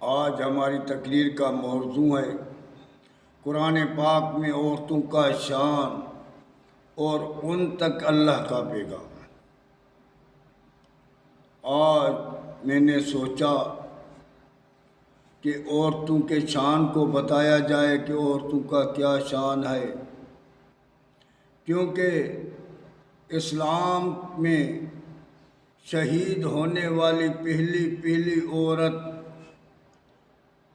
آج ہماری تقریر کا موضوع ہے قرآن پاک میں عورتوں کا شان اور ان تک اللہ کا پیغام۔ آج میں نے سوچا کہ عورتوں کے شان کو بتایا جائے کہ عورتوں کا کیا شان ہے، کیونکہ اسلام میں شہید ہونے والی پہلی عورت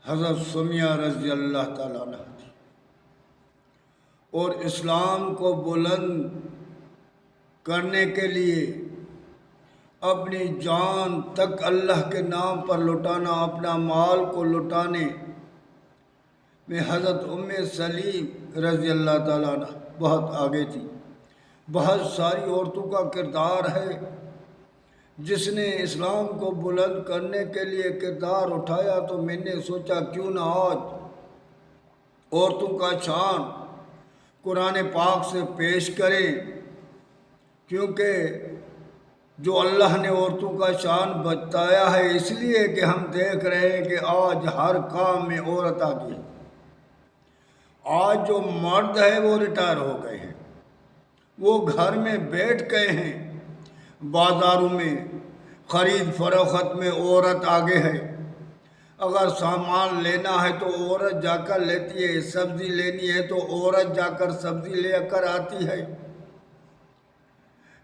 حضرت سمیہ رضی اللہ تعالیٰ عنہ تھی، اور اسلام کو بلند کرنے کے لیے اپنی جان تک اللہ کے نام پر لٹانا، اپنا مال کو لٹانے میں حضرت ام سلیم رضی اللہ تعالیٰ عنہ بہت آگے تھی۔ بہت ساری عورتوں کا کردار ہے جس نے اسلام کو بلند کرنے کے لیے کردار اٹھایا، تو میں نے سوچا کیوں نہ آج عورتوں کا شان قرآن پاک سے پیش کریں، کیونکہ جو اللہ نے عورتوں کا شان بتایا ہے اس لیے کہ ہم دیکھ رہے ہیں کہ آج ہر کام میں عورت آگئی ہے۔ آج جو مرد ہے وہ ریٹائر ہو گئے ہیں، وہ گھر میں بیٹھ گئے ہیں، بازاروں میں خرید فروخت میں عورت آگے ہے۔ اگر سامان لینا ہے تو عورت جا کر لیتی ہے، سبزی لینی ہے تو عورت جا کر سبزی لے کر آتی ہے،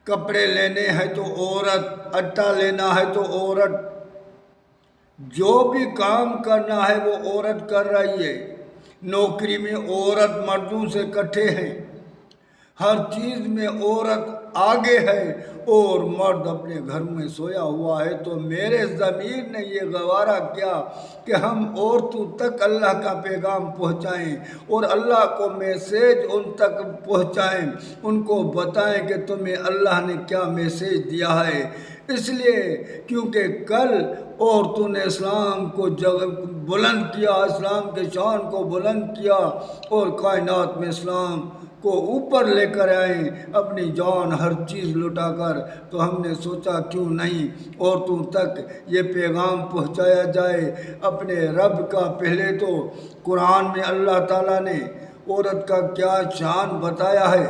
کپڑے لینے ہیں تو عورت، آٹا لینا ہے تو عورت، جو بھی کام کرنا ہے وہ عورت کر رہی ہے۔ نوکری میں عورت مردوں سے کٹھے ہیں، ہر چیز میں عورت آگے ہے اور مرد اپنے گھر میں سویا ہوا ہے۔ تو میرے ضمیر نے یہ گوارا کیا کہ ہم عورتوں تک اللہ کا پیغام پہنچائیں اور اللہ کو میسیج ان تک پہنچائیں، ان کو بتائیں کہ تمہیں اللہ نے کیا میسیج دیا ہے۔ اس لیے کیونکہ کل عورتوں نے اسلام کو بلند کیا، اسلام کے شان کو بلند کیا اور کائنات میں اسلام کو اوپر لے کر آئیں اپنی جان ہر چیز لٹا کر، تو ہم نے سوچا کیوں نہیں عورتوں تک یہ پیغام پہنچایا جائے اپنے رب کا۔ پہلے تو قرآن میں اللہ تعالیٰ نے عورت کا کیا شان بتایا ہے۔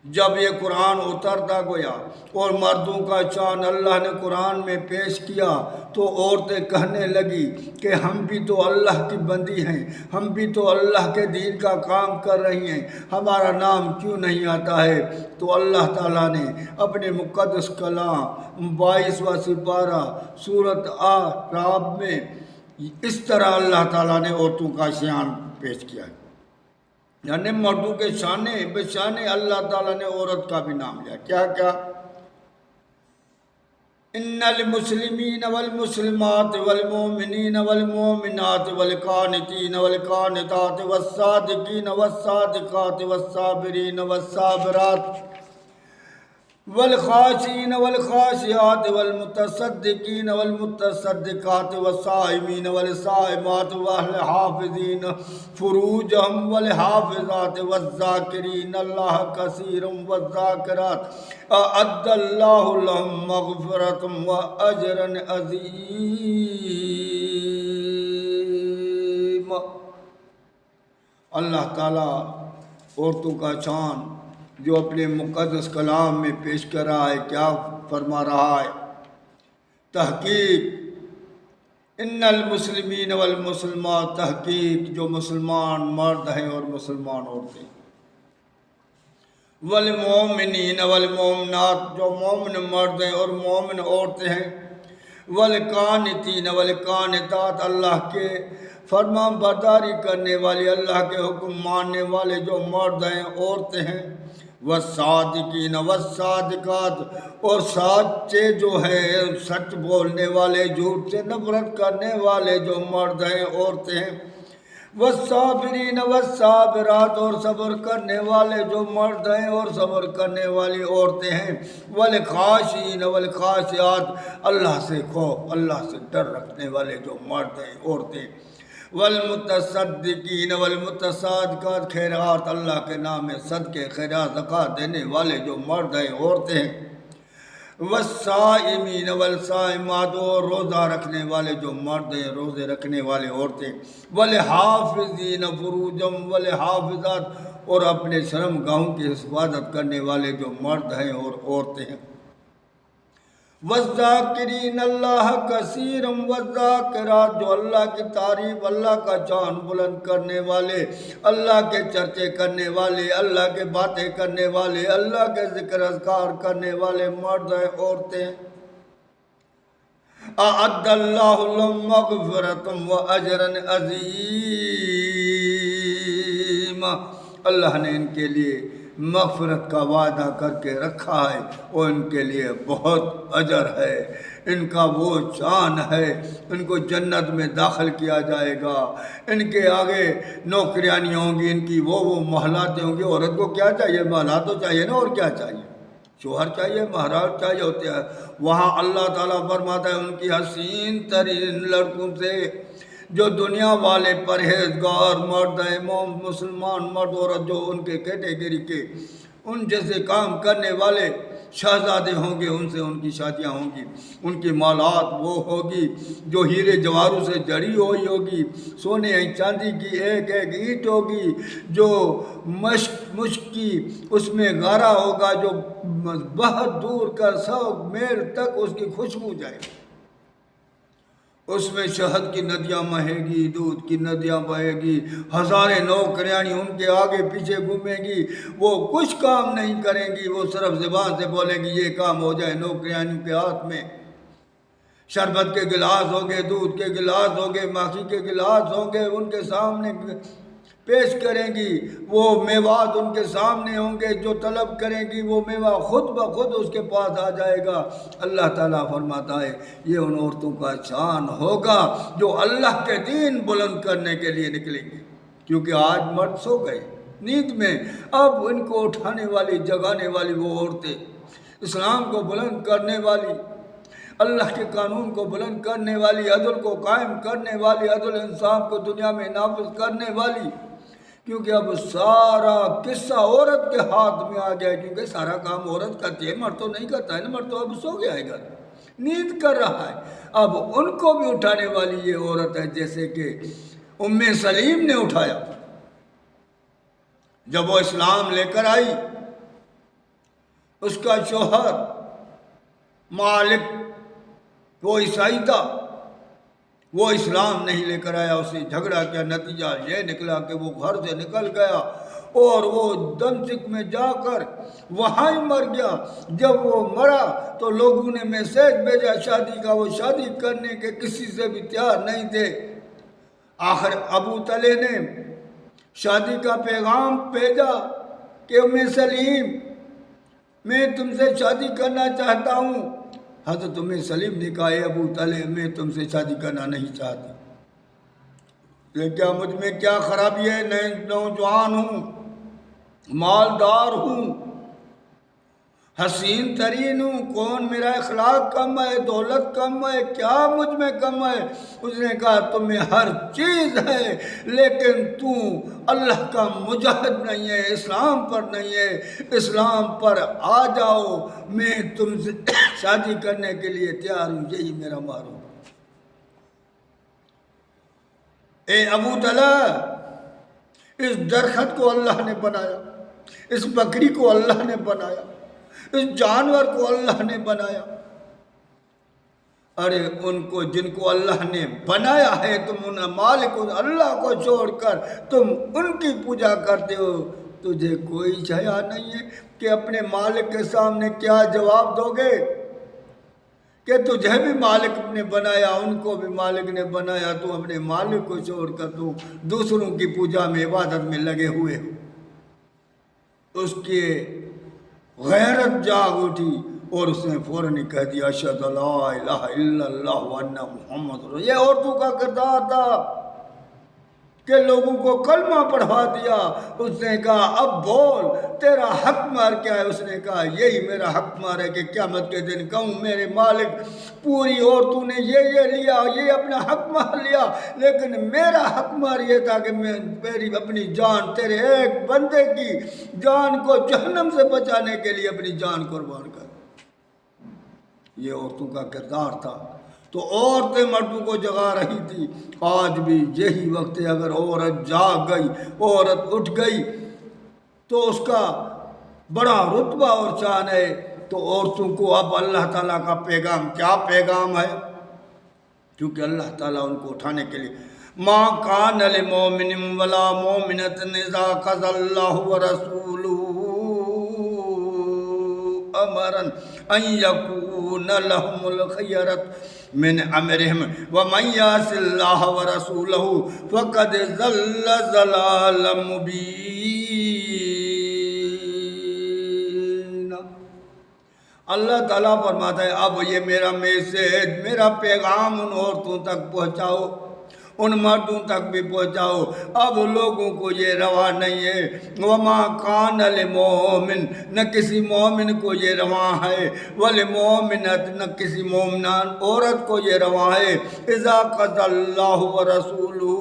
جب یہ قرآن اترتا گیا اور مردوں کا شان اللہ نے قرآن میں پیش کیا تو عورتیں کہنے لگی کہ ہم بھی تو اللہ کی بندی ہیں، ہم بھی تو اللہ کے دین کا کام کر رہی ہیں، ہمارا نام کیوں نہیں آتا ہے۔ تو اللہ تعالیٰ نے اپنے مقدس کلام 22واں سپارہ سورۃ اعراف میں اس طرح اللہ تعالیٰ نے عورتوں کا شان پیش کیا ہے، یعنی مردوں کے شانے بشانے اللہ تعالیٰ نے عورت کا بھی نام لیا۔ کیا کیا؟ ان المسلمین والمسلمات والمؤمنین والمؤمنات والقانتین والقانتات والصادقین والصادقات والصابرین والصابرات والخاشعین والخاشعات والمتصدقین والمتصدقات والصائمین والصائمات والحافظین فروجہم والحافظات والذاکرین اللہ کثیرا والذاکرات اعد اللہ لہم مغفرۃ واجرا عظیما۔ اللہ تعالیٰ عورتوں کا شان جو اپنے مقدس کلام میں پیش کر رہا ہے کیا فرما رہا ہے؟ تحقیق ان المسلمین والمسلمات، تحقیق جو مسلمان مرد ہیں اور مسلمان عورتیں، والمؤمنین والمؤمنات جو مومن مرد ہیں اور مومن عورتیں ہیں، والقانتین والقانتات اللہ کے فرمان برداری کرنے والے، اللہ کے حکم ماننے والے جو مرد ہیں عورتیں ہیں، والصادقین والصادقات اور سچے جو ہیں سچ بولنے والے، جھوٹ سے نفرت کرنے والے جو مرد ہیں عورتیں ہیں، والصابرین والصابرات اور صبر کرنے والے جو مرد ہیں اور صبر کرنے والی عورتیں ہیں، والخاشعین والخاشعات اللہ سے خوف، اللہ سے ڈر رکھنے والے جو مرد ہیں عورتیں، والمتصدقین والمتصادقات خیرات اللہ کے نام میں صدقے خیرات زکوٰۃ دینے والے جو مرد ہیں عورتیں ہیں، والصائمین والصائمات، اور روزہ رکھنے والے جو مرد ہیں، روزے رکھنے والے عورتیں، والحافظین فروجہم والحافظات، اور اپنے شرم گاہوں کی حفاظت کرنے والے جو مرد ہیں اور عورتیں ہیں، والذاکرین اللہ کثیرا والذاکرات، جو اللہ کی تعریف، اللہ کا شان بلند کرنے والے، اللہ کے چرچے کرنے والے، اللہ کے باتیں کرنے والے، اللہ کے ذکر اذکار کرنے والے مرد ہیں، عورتیں۔ اعد اللہ لهم مغفرۃ واجرا عظیما، اللہ نے ان کے لیے مغفرت کا وعدہ کر کے رکھا ہے اور ان کے لیے بہت اجر ہے، ان کا وہ شان ہے، ان کو جنت میں داخل کیا جائے گا، ان کے آگے نوکریاں نہیں ہوں گی، ان کی وہ محلاتیں ہوں گی۔ عورت کو کیا چاہیے؟ محلات تو چاہیے نا، اور کیا چاہیے؟ شوہر چاہیے، مہراج چاہیے ہوتے ہیں۔ وہاں اللہ تعالیٰ فرماتا ہے ان کی حسین ترین لڑکوں سے، جو دنیا والے پرہیزگار مرد ہیں، مسلمان مرد عورت جو ان کے کیٹیگری کے ان جیسے کام کرنے والے شہزادے ہوں گے، ان سے ان کی شادیاں ہوں گی، ان کی مالات وہ ہوگی جو ہیرے جواہروں سے جڑی ہوئی ہوگی، سونے چاندی کی ایک ایک اینٹ ہوگی، جو مشک کی اس میں غارہ ہوگا، جو بہت دور کا 100 میل تک اس کی خوشبو جائے گی، اس میں شہد کی ندیاں بہے گی، دودھ کی ندیاں بہے گی، ہزاریں نوکریانی ان کے آگے پیچھے گھومیں گی، وہ کچھ کام نہیں کریں گی، وہ صرف زبان سے بولیں گی یہ کام ہو جائے، نوکریانیوں کے ہاتھ میں شربت کے گلاس ہوں گے، دودھ کے گلاس ہوں گے، ماکھی کے گلاس ہوں گے، ان کے سامنے پیش کریں گی، وہ میوات ان کے سامنے ہوں گے، جو طلب کریں گی وہ میوہ خود بخود اس کے پاس آ جائے گا۔ اللہ تعالیٰ فرماتا ہے یہ ان عورتوں کا شان ہوگا جو اللہ کے دین بلند کرنے کے لیے نکلیں گے، کیونکہ آج مرد سو گئے نیند میں، اب ان کو اٹھانے والی، جگانے والی وہ عورتیں، اسلام کو بلند کرنے والی، اللہ کے قانون کو بلند کرنے والی، عدل کو قائم کرنے والی، عدل انصاف کو دنیا میں نافذ کرنے والی، کیونکہ اب سارا قصہ عورت کے ہاتھ میں آ گیا ہے، کیونکہ سارا کام عورت کرتی ہے، مرد تو نہیں کرتا ہے نا، مرد تو اب سو گیا ہے، گھر نیند کر رہا ہے، اب ان کو بھی اٹھانے والی یہ عورت ہے، جیسے کہ ام سلیم نے اٹھایا جب وہ اسلام لے کر آئی، اس کا شوہر مالک وہ عیسائی تھا، وہ اسلام نہیں لے کر آیا، اسے جھگڑا کیا، نتیجہ یہ نکلا کہ وہ گھر سے نکل گیا اور وہ دمشق میں جا کر وہاں ہی مر گیا۔ جب وہ مرا تو لوگوں نے میسیج بھیجا شادی کا، وہ شادی کرنے کے کسی سے بھی تیار نہیں تھے۔ آخر ابو طلحہ نے شادی کا پیغام بھیجا کہ ام سلیم میں تم سے شادی کرنا چاہتا ہوں۔ حضرت ام سلیم نے کہا اے ابو طلحہ میں تم سے شادی کرنا نہیں چاہتی، کیا مجھ میں کیا خرابی ہے؟ نوجوان ہوں، مالدار ہوں، حسین ترین ہوں، کون میرا اخلاق کم ہے، دولت کم ہے، کیا مجھ میں کم ہے؟ اس نے کہا تمہیں ہر چیز ہے، لیکن تو اللہ کا مجاہد نہیں ہے، اسلام پر نہیں ہے، اسلام پر آ جاؤ، میں تم سے شادی کرنے کے لیے تیار ہوں، یہی میرا معروف۔ اے ابو طلحہ، اس درخت کو اللہ نے بنایا، اس بکری کو اللہ نے بنایا، اس جانور کو اللہ نے بنایا، ارے ان کو جن کو اللہ نے بنایا ہے تم ان مالک اللہ کو چھوڑ کر تم ان کی پوجا کرتے ہو، تجھے کوئی حیا نہیں ہے کہ اپنے مالک کے سامنے کیا جواب دو گے کہ تجھے بھی مالک نے بنایا، ان کو بھی مالک نے بنایا، تو اپنے مالک کو چھوڑ کر تو دوسروں کی پوجا میں عبادت میں لگے ہوئے ہو۔ اس کی غیرت جاگ اٹھی اور اس نے فوراً کہہ دیا اشہد لا الہ الا اللہ وان محمد رسول۔ یہ عورتوں کا کردار تھا کہ لوگوں کو کلمہ پڑھا دیا۔ اس نے کہا اب بول تیرا حق مار کیا ہے؟ اس نے کہا یہی میرا حق مار ہے کہ قیامت کے دن کہوں میرے مالک پوری عورتوں نے یہ لیا، یہ اپنا حق مار لیا، لیکن میرا حق مار یہ تھا کہ میں میری اپنی جان تیرے ایک بندے کی جان کو جہنم سے بچانے کے لیے اپنی جان قربان کر۔ یہ عورتوں کا کردار تھا. تو عورتیں مردوں کو جگا رہی تھی. آج بھی یہی وقت ہے. اگر عورت جاگ گئی، عورت اٹھ گئی تو اس کا بڑا رتبہ اور شان ہے. تو عورتوں کو اب اللہ تعالیٰ کا پیغام کیا پیغام ہے؟ کیونکہ اللہ تعالیٰ ان کو اٹھانے کے لیے ما کان لمؤمن ولا مؤمنۃ اذا قضى الله ورسوله امرا ان يكون لهم الخيرة من امرهم ومن يعص الله ورسوله فقد ضل ضلالا مبينا. اللہ تعالیٰ فرماتا ہے اب یہ میرا میسیج، میرا پیغام ان عورتوں تک پہنچاؤ، ان مردوں تک بھی پہنچاؤ. اب لوگوں کو یہ روا نہیں ہے. وما کان للمؤمن، نہ کسی مومن کو یہ روا ہے، وللمؤمنۃ، نہ کسی مومنان عورت کو یہ روا ہے. اذا قضى اللہ ورسولہ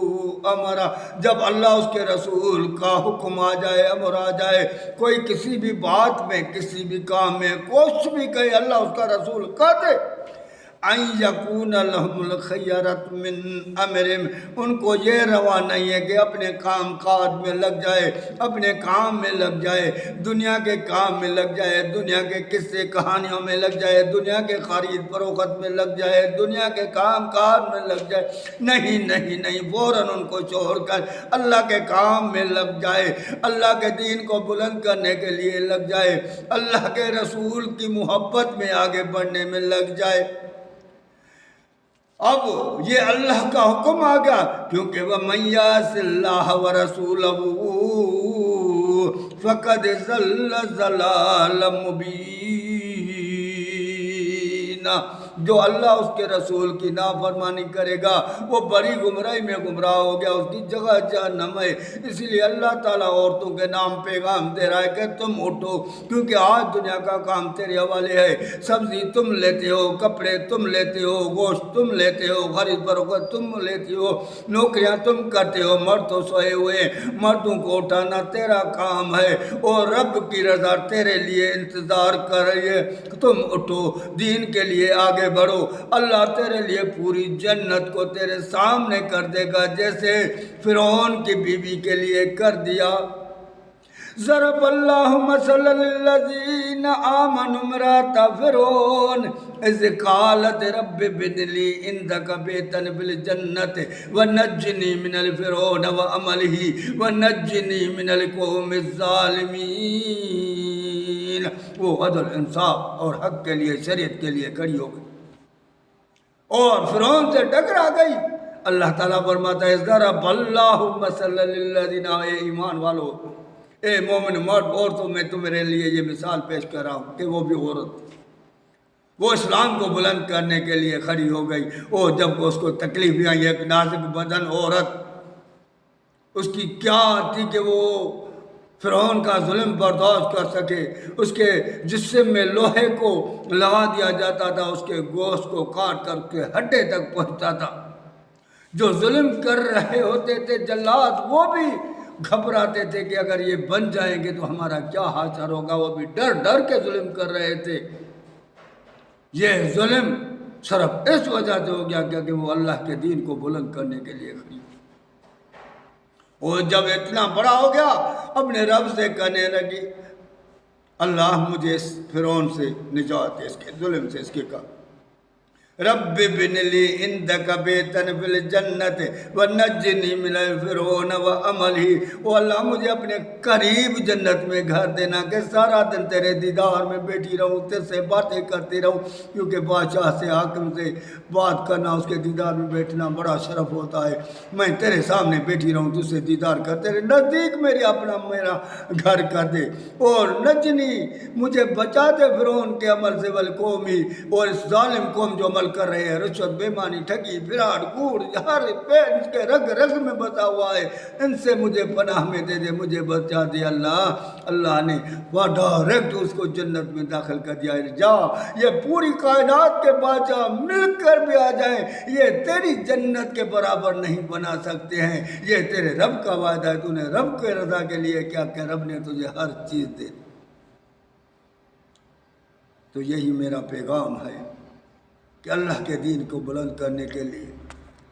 امرا، جب اللہ اس کے رسول کا حکم آ جائے، امر آ جائے، کوئی کسی بھی بات میں، کسی بھی کام میں کچھ بھی کہے، اللہ اس کا رسول کہہ دے ان یکون لہم الخیرۃ من امرہم، ان کو یہ روا نہیں ہے کہ اپنے کام کاج میں لگ جائے، اپنے کام میں لگ جائے، دنیا کے کام میں لگ جائے، دنیا کے قصے کہانیوں میں لگ جائے، دنیا کے خرید فروخت میں لگ جائے، دنیا کے کام کاج میں لگ جائے. نہیں نہیں نہیں، فوراً ان کو چھوڑ کر اللہ کے کام میں لگ جائے، اللہ کے دین کو بلند کرنے کے لیے لگ جائے، اللہ کے رسول کی محبت میں آگے بڑھنے میں لگ جائے. اب یہ اللہ کا حکم آ گیا، کیونکہ وَمَن يَعْصِ اللَّهَ وَرَسُولَهُ فَقَدْ ضَلَّ ضَلَالًا مُبِينًا. جو اللہ اس کے رسول کی نافرمانی کرے گا وہ بڑی گمراہی میں گمراہ ہو گیا، اس کی جگہ جہنم ہے. اسی لیے اللہ تعالیٰ عورتوں کے نام پیغام دے رہا ہے کہ تم اٹھو، کیونکہ آج دنیا کا کام تیرے حوالے ہے. سبزی تم لیتے ہو، کپڑے تم لیتے ہو، گوشت تم لیتے ہو، خرید فروخت تم لیتے ہو، نوکریاں تم کرتے ہو. مرد تو سوئے ہوئے، مردوں کو اٹھانا تیرا کام ہے، اور رب کی رضا تیرے لیے انتظار کر رہی ہے. تم اٹھو، دین کے لیے آگے بڑھو. اللہ تیرے لیے پوری جنت کو تیرے سامنے کر دے گا، جیسے فرعون کی بیوی کے لیے کر دیا. ضرب اللہ مثلا للذین آمنوا امرأۃ فرعون اذ قالت رب ابن لی عندک بیتا فی الجنۃ ونجنی من فرعون وعملہ ونجنی من القوم الظالمین. وہ عدل، انصاف اور حق کے لیے، شریعت کے لیے کھڑی ہو گئی اور فرعون سے ٹکرا گئی. اللہ تعالیٰ فرماتا ہے ضرب اللہ مثلا للذین، اے ایمان والو، اے مومن مرد عورتوں میں تمہارے لیے یہ مثال پیش کر رہا ہوں کہ وہ بھی عورت، وہ اسلام کو بلند کرنے کے لیے کھڑی ہو گئی. اور جب اس کو تکلیف آئی، ایک نازک بدن عورت، اس کی کیا تھی کہ وہ فرعون کا ظلم برداشت کر سکے. اس کے جسم میں لوہے کو لگا دیا جاتا تھا، اس کے گوشت کو کاٹ کر کے ہڈے تک پہنچتا تھا. جو ظلم کر رہے ہوتے تھے جلاد، وہ بھی گھبراتے تھے کہ اگر یہ بن جائیں گے تو ہمارا کیا حاصل ہوگا. وہ بھی ڈر ڈر کے ظلم کر رہے تھے. یہ ظلم صرف اس وجہ سے ہو گیا کہ وہ اللہ کے دین کو بلند کرنے کے لیے کھڑی. اور جب اتنا بڑا ہو گیا، اپنے رب سے کہنے لگی اللہ مجھے اس فرعون سے نجات دے، اس کے ظلم سے، اس کے کام. رب ابن لی عندک بیتا فی الجنت ونجنی من فرعون وعملہ. او اللہ مجھے اپنے قریب جنت میں گھر دینا کہ سارا دن تیرے دیدار میں بیٹھی رہوں، تیرے سے باتیں کرتی رہوں. کیونکہ بادشاہ سے، حاکم سے بات کرنا، اس کے دیدار میں بیٹھنا بڑا شرف ہوتا ہے. میں تیرے سامنے بیٹھی رہوں، تجھ سے دیدار کر، تیرے نزدیک میرا گھر کر دے. اور نجنی، مجھے بچا دے فرعون کے عمل سے، والقومی، اور اس ظالم قوم جو عمل کر رہے ہیں، رشوت، بےمانی، ٹھگی، فراڈ، کوڑ، ہر پیر اس کے رگ رگ میں بسا ہوا ہے، ان سے مجھے پناہ میں دے دے، مجھے بچا دے. اللہ نے وہ ڈائریکٹ اس کو جنت میں داخل کر دیا. جا، یہ پوری کائنات کے بادشاہ مل کر بھی آ جائیں، یہ تیری جنت کے برابر نہیں بنا سکتے ہیں. یہ تیرے رب کا وعدہ ہے، تو نے رب کے رضا کے لیے کیا کہ رب نے تجھے ہر چیز دے دی. تو یہی میرا پیغام ہے. کہ اللہ کے دین کو بلند کرنے کے لیے